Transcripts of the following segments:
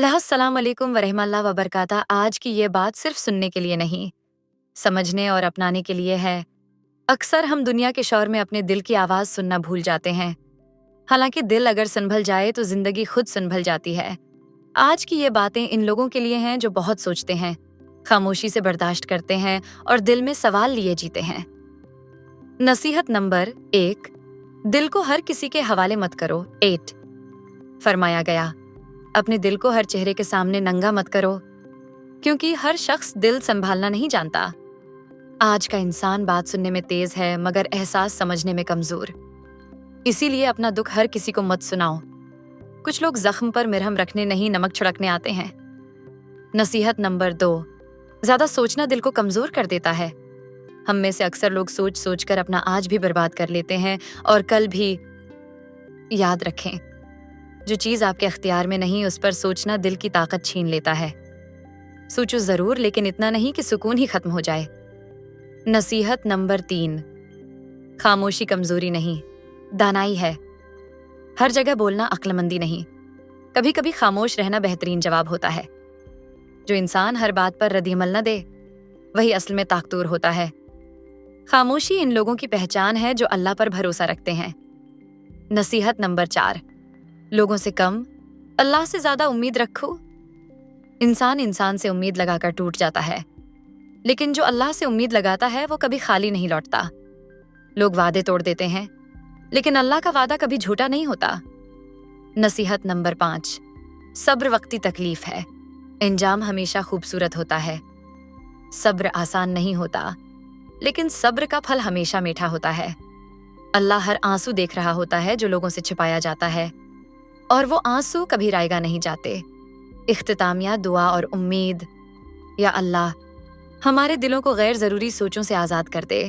अस्सलाम वालेकुम वरहमतुल्लाहि वबरकातुहू। आज की ये बात सिर्फ सुनने के लिए नहीं, समझने और अपनाने के लिए है। अक्सर हम दुनिया के शोर में अपने दिल की आवाज़ सुनना भूल जाते हैं। हालांकि दिल अगर संभल जाए तो जिंदगी खुद संभल जाती है। आज की ये बातें इन लोगों के लिए हैं जो बहुत सोचते हैं, खामोशी से बर्दाश्त करते हैं और दिल में सवाल लिए जीते हैं। नसीहत नंबर 1, दिल को हर किसी के हवाले मत करो। 8 फरमाया गया, अपने दिल को हर चेहरे के सामने नंगा मत करो, क्योंकि हर शख्स दिल संभालना नहीं जानता। आज का इंसान बात सुनने में तेज है मगर एहसास समझने में कमजोर। इसीलिए अपना दुख हर किसी को मत सुनाओ। कुछ लोग जख्म पर मिरहम रखने नहीं, नमक छिड़कने आते हैं। नसीहत नंबर 2, ज्यादा सोचना दिल को कमजोर कर देता है। हम में से अक्सर लोग सोच सोच कर अपना आज भी बर्बाद कर लेते हैं और कल भी। याद रखें, जो चीज आपके अख्तियार में नहीं उस पर सोचना दिल की ताकत छीन लेता है। सोचो जरूर, लेकिन इतना नहीं कि सुकून ही खत्म हो जाए। नसीहत नंबर 3, खामोशी कमजोरी नहीं, दानाई है। हर जगह बोलना अक्लमंदी नहीं, कभी कभी खामोश रहना बेहतरीन जवाब होता है। जो इंसान हर बात पर रद्दअमल न दे वही असल में ताकतवर होता है। खामोशी इन लोगों की पहचान है जो अल्लाह पर भरोसा रखते हैं। नसीहत नंबर 4, लोगों से कम, अल्लाह से ज्यादा उम्मीद रखो। इंसान से उम्मीद लगाकर टूट जाता है, लेकिन जो अल्लाह से उम्मीद लगाता है वो कभी खाली नहीं लौटता। लोग वादे तोड़ देते हैं, लेकिन अल्लाह का वादा कभी झूठा नहीं होता। नसीहत नंबर 5, सब्र वक्ती तकलीफ है, इंजाम हमेशा खूबसूरत होता है। सब्र आसान नहीं होता, लेकिन सब्र का फल हमेशा मीठा होता है। अल्लाह हर आंसू देख रहा होता है जो लोगों से छिपाया जाता है, और वो आंसू कभी रायगा नहीं जाते। इख्तितामिया दुआ और उम्मीद, या अल्लाह हमारे दिलों को गैर ज़रूरी सोचों से आज़ाद कर दे।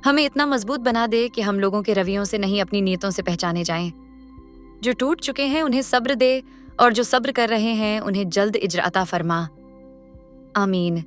हमें इतना मजबूत बना दे कि हम लोगों के रवैयों से नहीं अपनी नीयतों से पहचाने जाएं। जो टूट चुके हैं उन्हें सब्र दे, और जो सब्र कर रहे हैं उन्हें जल्द इज्र अता फरमा। आमीन।